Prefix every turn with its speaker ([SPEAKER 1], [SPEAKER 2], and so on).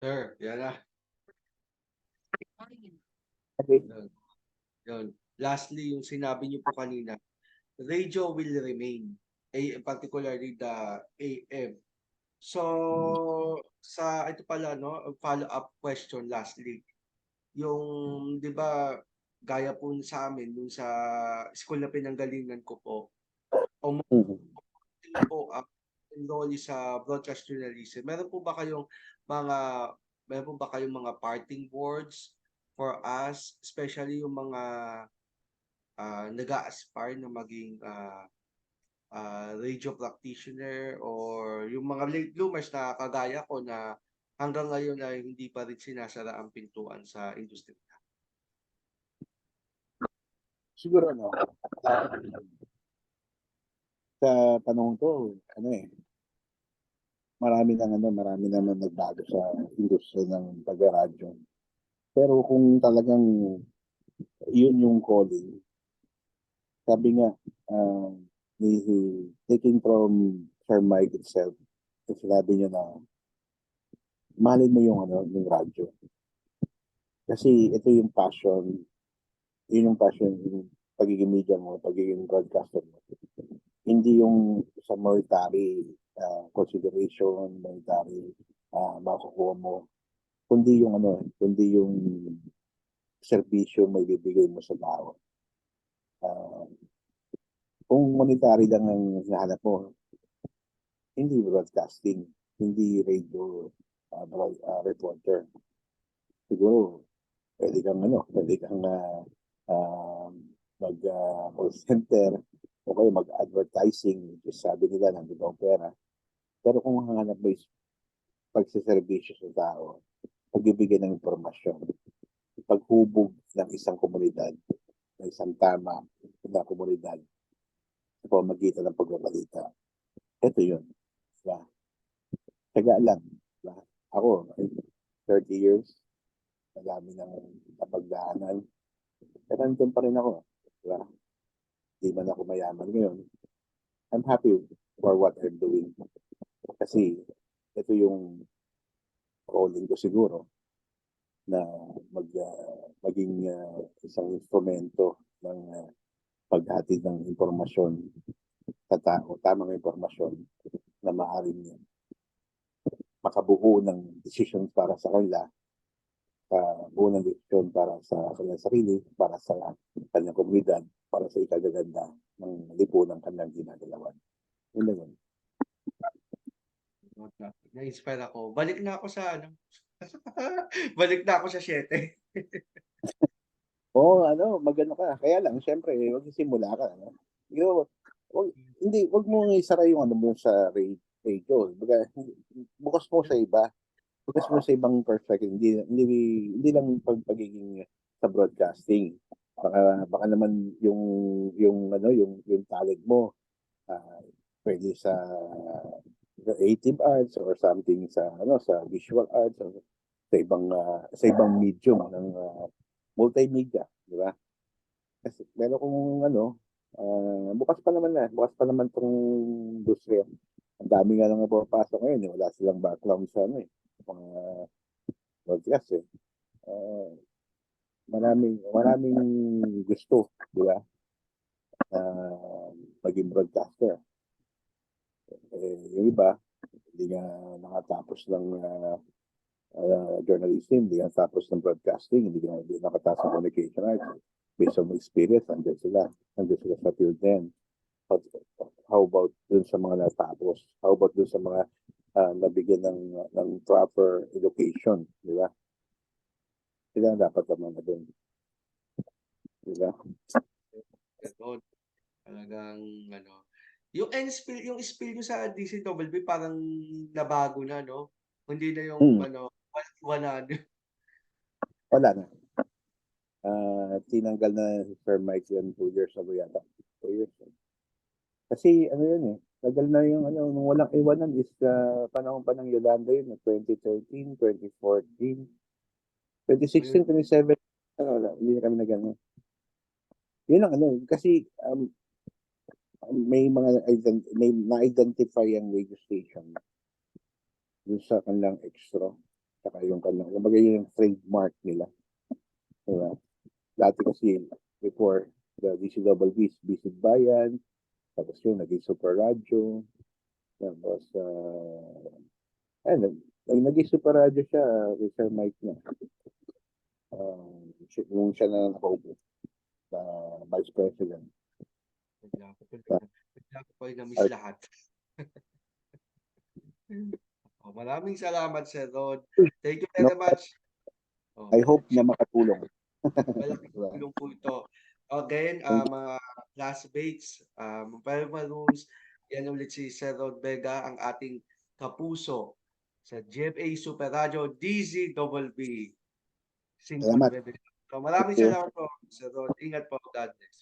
[SPEAKER 1] Sir, yan na.
[SPEAKER 2] Okay.
[SPEAKER 1] Yun. Yun. Lastly, yung sinabi niyo po kanina, radio will remain, particularly the AM. So, sa ito pala, no, follow-up question lastly. Yung, di ba, gaya po sa amin, dun sa school na pinanggalingan ko po,
[SPEAKER 2] Mhm.
[SPEAKER 1] po enrollee sa broadcast journalism. Mga meron po ba kayong mga parting words for us, especially yung mga nag-a-aspire na maging radio practitioner or yung mga late bloomers na kagaya ko na hanggang ngayon ay hindi pa rin sinasara ang pintuan sa industriya.
[SPEAKER 2] Siguro sa panahon to, marami naman nagbago sa industriya ng pag-radyo. Pero kung talagang yun yung calling, sabi nga, uh, taking from Sir Mike itself, sinabi niya na, mahalin mo yung radyo. Kasi ito yung passion, yung pagiging media mo, pagiging broadcaster mo. Hindi yung sa monetary consideration, monetary makukuha mo, kundi yung serbisyo may bibigay mo sa tao. Kung monetary lang ang hinahanap mo, hindi broadcasting, hindi radio reporter. Siguro, pwede kang mag-call center o kayo mag-advertising, which is sabi nila nandun ang pera. Pero kung hanap mo is pagsiservisyo sa tao, pagbibigay ng impormasyon, paghubog ng isang komunidad, ng isang tama na komunidad sa pamagitan ng pagbabalita. Ito yun. Diba? Taga lang. Diba? Ako, 30 years, madami ng napagdaanan. Pero nandun pa rin ako. Diba? Di man ako mayaman ngayon. I'm happy for what I'm doing. Kasi ito yung calling ko siguro na maging isang instrumento ng paghatid ng impormasyon sa tao, tamang impormasyon na maaaring makabuo ng decision para sa kanila, buo ng desisyon para sa kanilang sarili, para sa kanilang komunidad, para sa ikagaganda ng lipunang kanilang ginagalawan. Yun lang yun.
[SPEAKER 1] Na-inspire ako. Balik na ako sa balik na ako sa 7.
[SPEAKER 2] Oo, magano ka. Kaya lang, syempre, magsisimula ka, ano? Yung, wag mo isara yung mo sa radio. Baga, bukas mo sa iba. Bukas mo sa ibang perspective. Hindi lang pagiging sa broadcasting. Baka naman yung talent mo, ah, pwede sa creative arts or something sa visual arts or sa ibang medium ng multimedia, di ba? Kasi pero kung bukas pa naman tong industriya. Ang dami nga lang napapasok ngayon, wala silang background sa mga broadcast eh. Maraming gusto, di ba? Maging broadcaster. Yung iba, hindi nga nakatapos ng journalism, hindi nakatapos ng broadcasting, hindi nakatapos ng communication arts. Based on experience, nandiyan sila sa field din. How about dun sa mga natapos? How about dun sa mga nabigyan ng proper education, di ba? Sila dapat naman na dun. Di ba?
[SPEAKER 1] Talagang yung spill nyo sa DCWB parang nabago na, no? Hindi na yung wala na.
[SPEAKER 2] Wala na. Tinanggal na Sir Mike yan 2 years ago yata. 2 years. Kasi yun tagal na yung nung walang iwanan is panahon pa ng Yolanda yun, 2013, 2014, 2016, 2017, wala, hindi na kami na gano'n. Yun ang kasi may na-identify ang radio station dun sa kanilang extra. Saka yung kanilang, kumbaga yun yung trademark nila. Diba? Dati kasi, before, the DCWB is Bisig Bayan, tapos yun, naging Super Radyo, tapos, naging Super Radyo siya, kay Sir Mike na. Yung siya na nakaupo, Vice President.
[SPEAKER 1] Bigla ko pa rin na-miss lahat. Maraming salamat, Sir Rod. Thank you
[SPEAKER 2] No,
[SPEAKER 1] very much.
[SPEAKER 2] I hope na makatulong.
[SPEAKER 1] Malaking
[SPEAKER 2] Diba?
[SPEAKER 1] tulong po ito. Again, mga classmates, Rules, yan ulit si Sir Rod Vega, ang ating kapuso sa GMA Super Radio DZWB. Simple
[SPEAKER 2] Salamat.
[SPEAKER 1] webinar. So, maraming
[SPEAKER 2] Thank you.
[SPEAKER 1] salamat po, Sir Rod. Ingat po, God bless.